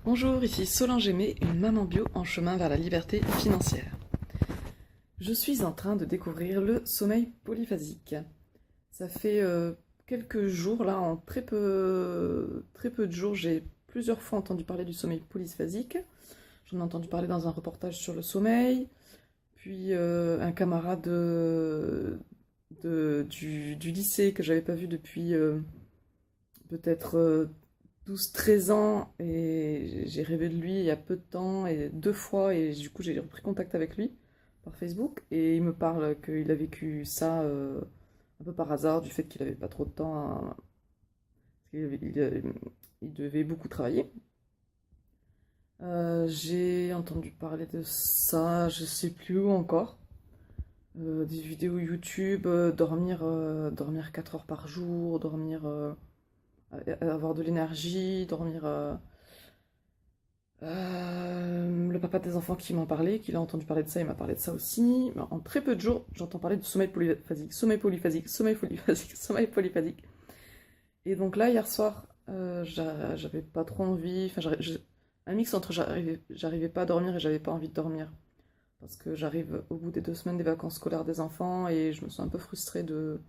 Bonjour, ici Solange Aimé, une maman bio en chemin vers la liberté financière. Je suis en train de découvrir le sommeil polyphasique. Ça fait quelques jours, là, en très peu de jours, j'ai plusieurs fois entendu parler du sommeil polyphasique. J'en ai entendu parler dans un reportage sur le sommeil, puis un camarade du lycée que j'avais pas vu depuis peut-être 12-13 ans, et j'ai rêvé de lui il y a peu de temps, et deux fois, et du coup j'ai repris contact avec lui par Facebook, et il me parle qu'il a vécu ça un peu par hasard, du fait qu'il avait pas trop de temps, il devait beaucoup travailler. J'ai entendu parler de ça, je sais plus où encore. Des vidéos YouTube, dormir 4 heures par jour, avoir de l'énergie, dormir. Le papa des enfants qui m'en parlait, qu'il a entendu parler de ça, il m'a parlé de ça aussi. Mais en très peu de jours, j'entends parler de sommeil polyphasique, sommeil polyphasique, sommeil polyphasique, sommeil polyphasique. Et donc là, hier soir, j'avais pas trop envie. Enfin, un mix entre j'arrivais pas à dormir et j'avais pas envie de dormir. Parce que j'arrive au bout des 2 semaines des vacances scolaires des enfants et je me sens un peu frustrée de.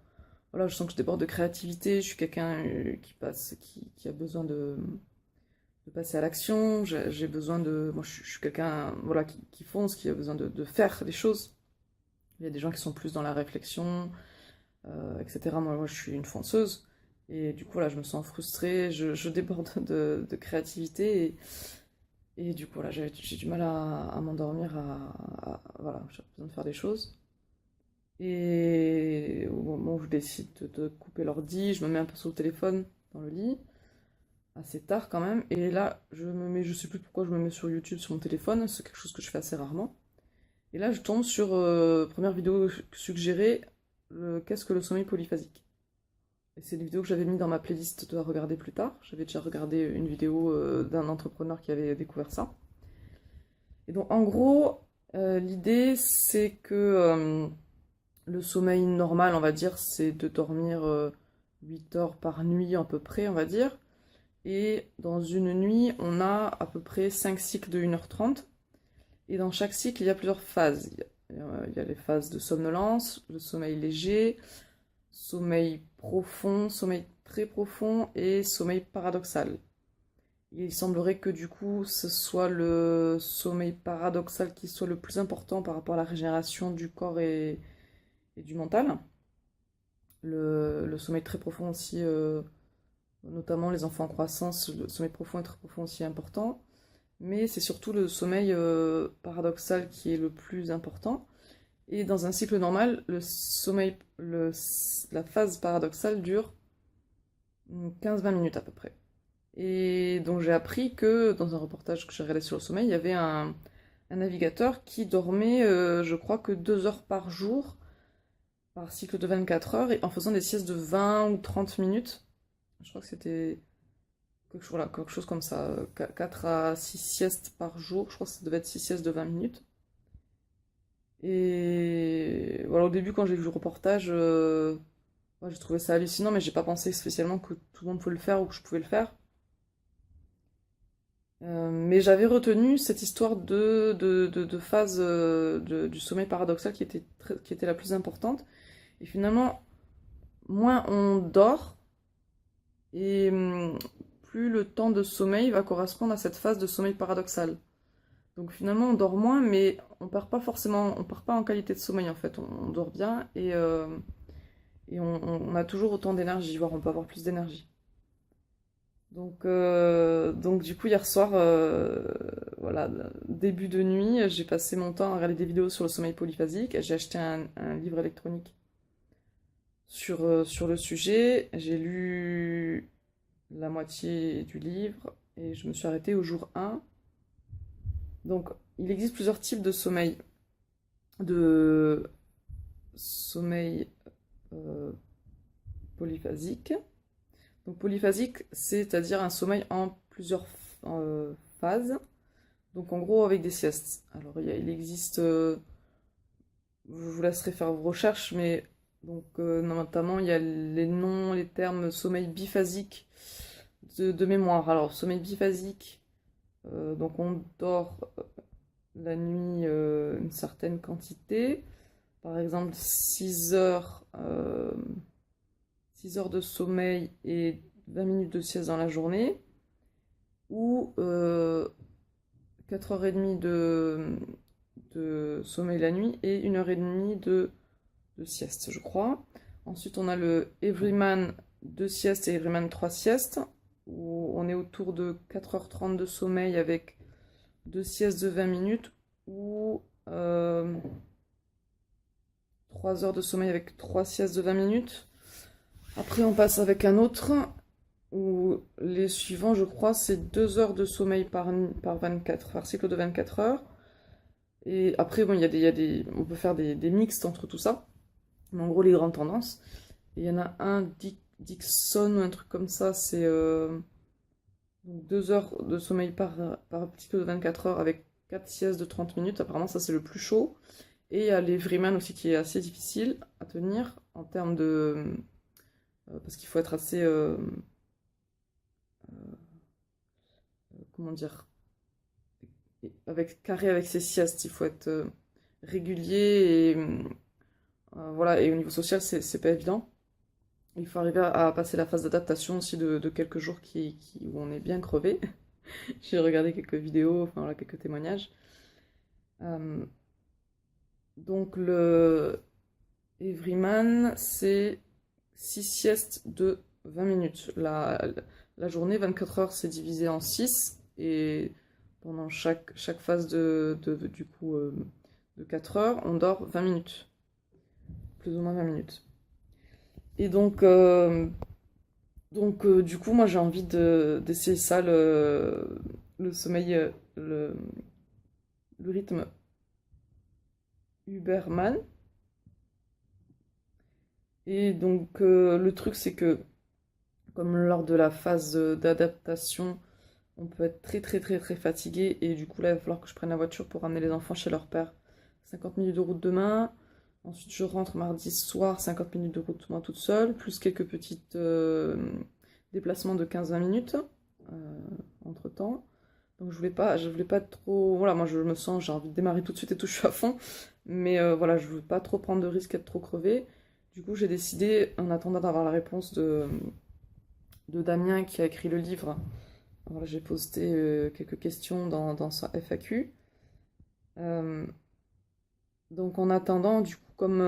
Voilà, je sens que je déborde de créativité. Je suis quelqu'un qui a besoin de passer à l'action. J'ai besoin de. Moi, je suis quelqu'un voilà, qui fonce, qui a besoin de faire les choses. Il y a des gens qui sont plus dans la réflexion, etc. Moi, je suis une fonceuse. Et du coup, là, je me sens frustrée, je déborde de créativité. Et du coup, là, j'ai du mal à m'endormir. Voilà, j'ai besoin de faire des choses. Et au moment où je décide de couper l'ordi, je me mets un peu sur le téléphone dans le lit assez tard quand même. Et là, je sais plus pourquoi je me mets sur YouTube sur mon téléphone, c'est quelque chose que je fais assez rarement. Et là, je tombe sur première vidéo suggérée, qu'est-ce que le sommeil polyphasique? Et c'est une vidéo que j'avais mis dans ma playlist de regarder plus tard. J'avais déjà regardé une vidéo d'un entrepreneur qui avait découvert ça. Et donc, en gros, l'idée, c'est que le sommeil normal, on va dire, c'est de dormir 8 heures par nuit à peu près, on va dire. Et dans une nuit, on a à peu près 5 cycles de 1h30. Et dans chaque cycle, il y a plusieurs phases. Il y a les phases de somnolence, le sommeil léger, sommeil profond, sommeil très profond et sommeil paradoxal. Et il semblerait que du coup, ce soit le sommeil paradoxal qui soit le plus important par rapport à la régénération du corps et du mental. Le sommeil très profond aussi, notamment les enfants en croissance, le sommeil profond et très profond aussi est important. Mais c'est surtout le sommeil paradoxal qui est le plus important. Et dans un cycle normal, la phase paradoxale dure 15-20 minutes à peu près. Et donc j'ai appris que dans un reportage que j'ai regardé sur le sommeil, il y avait un navigateur qui dormait, je crois que 2 heures par jour, par cycle de 24 heures, et en faisant des siestes de 20 ou 30 minutes. Je crois que c'était quelque chose comme ça, 4 à 6 siestes par jour. Je crois que ça devait être 6 siestes de 20 minutes. Et voilà, au début, quand j'ai vu le reportage, ouais, j'ai trouvé ça hallucinant, mais j'ai pas pensé spécialement que tout le monde pouvait le faire ou que je pouvais le faire. Mais j'avais retenu cette histoire de phase du sommeil paradoxal qui était la plus importante. Et finalement, moins on dort, et plus le temps de sommeil va correspondre à cette phase de sommeil paradoxal. Donc finalement, on dort moins, mais on perd pas forcément, on perd pas en qualité de sommeil en fait. On dort bien et on a toujours autant d'énergie, voire on peut avoir plus d'énergie. Donc du coup, hier soir, voilà, début de nuit, j'ai passé mon temps à regarder des vidéos sur le sommeil polyphasique. J'ai acheté un livre électronique sur le sujet. J'ai lu la moitié du livre et je me suis arrêtée au jour 1. Donc, il existe plusieurs types de sommeil. De sommeil euh, polyphasique. Donc, polyphasique, c'est-à-dire un sommeil en plusieurs phases. Donc, en gros, avec des siestes. Alors, il existe. Je vous laisserai faire vos recherches, mais donc, notamment, il y a les noms, les termes sommeil biphasique de mémoire. Alors, sommeil biphasique, Donc on dort la nuit une certaine quantité. Par exemple 6 heures de sommeil et 20 minutes de sieste dans la journée. Ou 4h30 de sommeil la nuit et 1h30 de sieste, je crois. Ensuite, on a le Everyman 2 siestes et Everyman 3 siestes, où on est autour de 4h30 de sommeil avec 2 siestes de 20 minutes, ou 3 heures de sommeil avec 3 siestes de 20 minutes. Après, on passe avec un autre, où les suivants, je crois, c'est 2 heures de sommeil par cycle de 24 heures. Et après, bon, on peut faire des mixtes entre tout ça. Mais en gros, les grandes tendances. Et il y en a un, Dixon ou un truc comme ça, c'est 2 heures de sommeil par cycle de 24 heures avec 4 siestes de 30 minutes. Apparemment, ça, c'est le plus chaud. Et il y a les Freeman aussi qui est assez difficile à tenir en termes de... parce qu'il faut être assez... comment dire, carré avec ses siestes, il faut être régulier et voilà, et au niveau social, c'est pas évident. Il faut arriver à passer la phase d'adaptation aussi de quelques jours où on est bien crevé. J'ai regardé quelques vidéos, enfin voilà, quelques témoignages. Euh, donc le Everyman, c'est 6 siestes de 20 minutes. La journée, 24 heures, c'est divisé en 6 et pendant chaque phase du coup, de 4 heures, on dort 20 minutes. Plus ou moins 20 minutes. Et du coup, moi j'ai envie d'essayer ça, le sommeil, le rythme Huberman. Et donc, le truc, c'est que, comme lors de la phase d'adaptation, on peut être très très très très fatigué. Et du coup, là, il va falloir que je prenne la voiture pour ramener les enfants chez leur père. 50 minutes de route demain. Ensuite, je rentre mardi soir, 50 minutes de route moi toute seule, plus quelques petits déplacements de 15-20 minutes entre-temps. Donc je voulais pas trop... Voilà, moi je me sens, j'ai envie de démarrer tout de suite et tout, je suis à fond. Mais voilà, je veux pas trop prendre de risques et être trop crevé. Du coup, j'ai décidé, en attendant d'avoir la réponse de Damien qui a écrit le livre, voilà, j'ai posté quelques questions dans sa FAQ. Euh, donc en attendant, du coup, comme...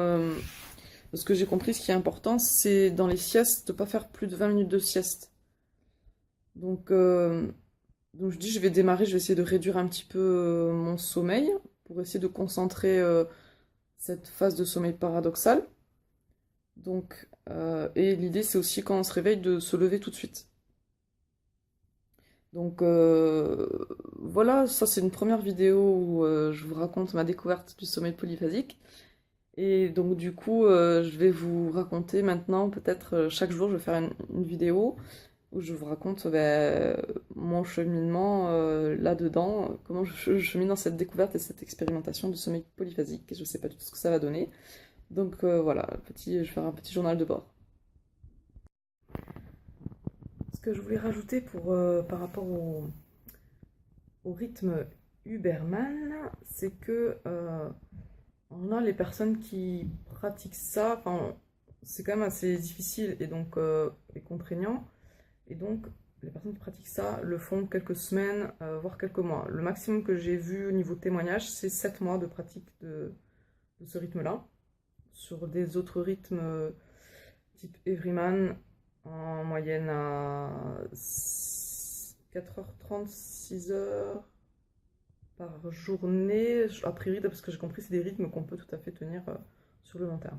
ce que j'ai compris, ce qui est important, c'est dans les siestes, de ne pas faire plus de 20 minutes de sieste. Donc je dis, je vais démarrer, je vais essayer de réduire un petit peu mon sommeil pour essayer de concentrer cette phase de sommeil paradoxal. Et l'idée, c'est aussi quand on se réveille de se lever tout de suite. Donc voilà, ça c'est une première vidéo où je vous raconte ma découverte du sommeil polyphasique. Et donc du coup, je vais vous raconter maintenant, peut-être chaque jour, je vais faire une vidéo où je vous raconte mon cheminement là-dedans, comment je chemine dans cette découverte et cette expérimentation du sommeil polyphasique. Et je ne sais pas du tout ce que ça va donner. Donc voilà, je vais faire un petit journal de bord. Ce que je voulais rajouter par rapport au rythme Huberman, c'est que on a les personnes qui pratiquent ça, enfin, c'est quand même assez difficile et contraignant. Et donc, les personnes qui pratiquent ça le font quelques semaines, voire quelques mois. Le maximum que j'ai vu au niveau témoignage, c'est 7 mois de pratique de ce rythme-là. Sur des autres rythmes type Everyman, en moyenne à 4h30, 6h par journée. A priori, parce que j'ai compris, c'est des rythmes qu'on peut tout à fait tenir sur le long terme.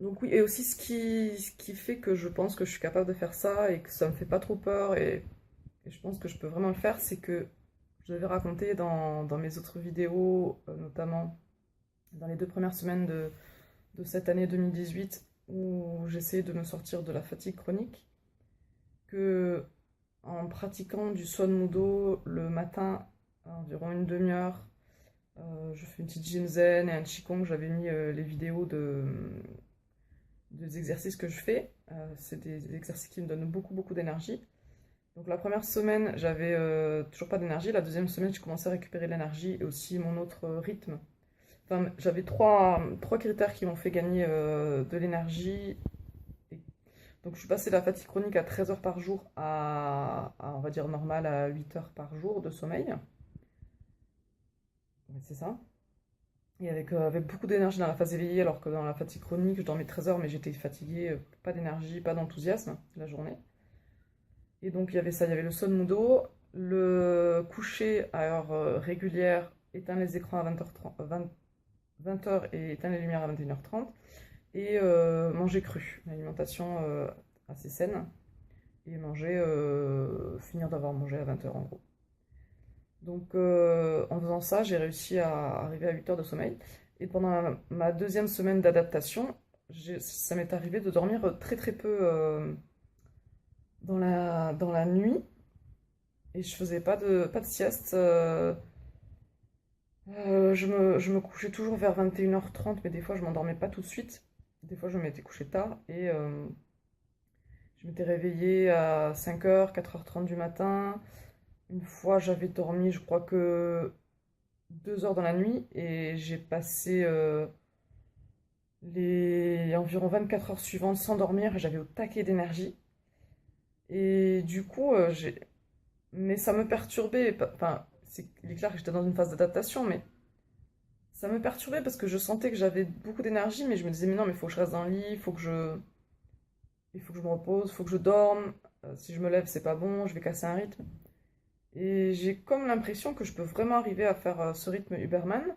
Donc oui, et aussi ce qui fait que je pense que je suis capable de faire ça et que ça me fait pas trop peur et je pense que je peux vraiment le faire, c'est que je l'avais raconté dans mes autres vidéos, notamment dans les 2 premières semaines de cette année 2018 où j'essayais de me sortir de la fatigue chronique, que en pratiquant du Swan Mudo le matin, environ une demi-heure, je fais une petite Jinzen et un Qigong, j'avais mis les vidéos des exercices que je fais. C'est des exercices qui me donnent beaucoup beaucoup d'énergie. Donc la première semaine, j'avais toujours pas d'énergie. La deuxième semaine, j'ai commencé à récupérer de l'énergie et aussi mon autre rythme. Enfin, j'avais trois critères qui m'ont fait gagner de l'énergie. Et donc je suis passée de la fatigue chronique à 13 heures par jour on va dire, normal à 8 heures par jour de sommeil. Ouais, c'est ça. Et avec beaucoup d'énergie dans la phase éveillée, alors que dans la fatigue chronique, je dormais 13 heures, mais j'étais fatiguée, pas d'énergie, pas d'enthousiasme la journée. Et donc il y avait ça, il y avait le Sonmudo, le coucher à heure régulière, éteindre les écrans à 20h30, 20h et éteindre les lumières à 21h30, et manger cru, une alimentation assez saine, et finir d'avoir mangé à 20h en gros. Donc en faisant ça, j'ai réussi à arriver à 8 heures de sommeil. Et pendant ma deuxième semaine d'adaptation, ça m'est arrivé de dormir très très peu dans la nuit. Et je faisais pas de sieste. Je me couchais toujours vers 21h30, mais des fois je m'endormais pas tout de suite. Des fois je m'étais couché tard et je m'étais réveillée à 5h, 4h30 du matin. Une fois j'avais dormi, je crois que 2 heures dans la nuit et j'ai passé les environ 24 heures suivantes sans dormir et j'avais au taquet d'énergie. Et du coup, mais ça me perturbait. Enfin, il est clair que j'étais dans une phase d'adaptation, mais ça me perturbait parce que je sentais que j'avais beaucoup d'énergie, mais je me disais, mais non, mais il faut que je reste dans le lit, il faut que je me repose, il faut que je dorme. Si je me lève, c'est pas bon, je vais casser un rythme. Et j'ai comme l'impression que je peux vraiment arriver à faire ce rythme Uberman,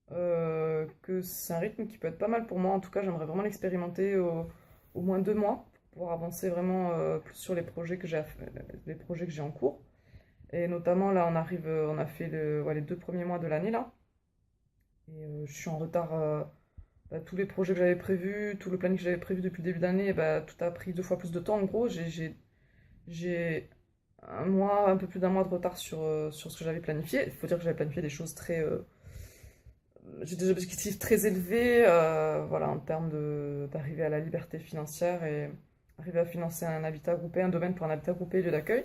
que c'est un rythme qui peut être pas mal pour moi. En tout cas, j'aimerais vraiment l'expérimenter au moins 2 mois pour pouvoir avancer vraiment plus sur les projets que j'ai en cours. Et notamment, là, on a fait les 2 premiers mois de l'année, là. Et je suis en retard. Tous les projets que j'avais prévus, tout le planning que j'avais prévu depuis le début d'année, tout a pris 2 fois plus de temps. En gros, j'ai un peu plus d'un mois de retard sur ce que j'avais planifié. Il faut dire que j'avais planifié des choses j'ai des objectifs très élevés, voilà, en termes d'arriver à la liberté financière et arriver à financer un habitat groupé, un domaine pour un habitat groupé et lieu d'accueil.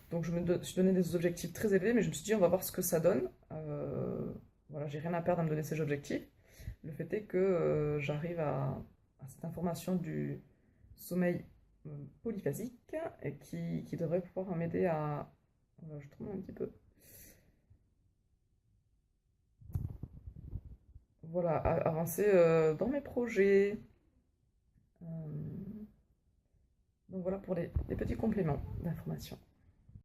Donc je suis donné des objectifs très élevés, mais je me suis dit, on va voir ce que ça donne. Voilà, j'ai rien à perdre à me donner ces objectifs. Le fait est que j'arrive à cette information du sommeil euh, polyphasique et qui devrait pouvoir m'aider à... je tourne un petit peu. Voilà, avancer dans mes projets. Donc voilà pour les petits compléments d'information.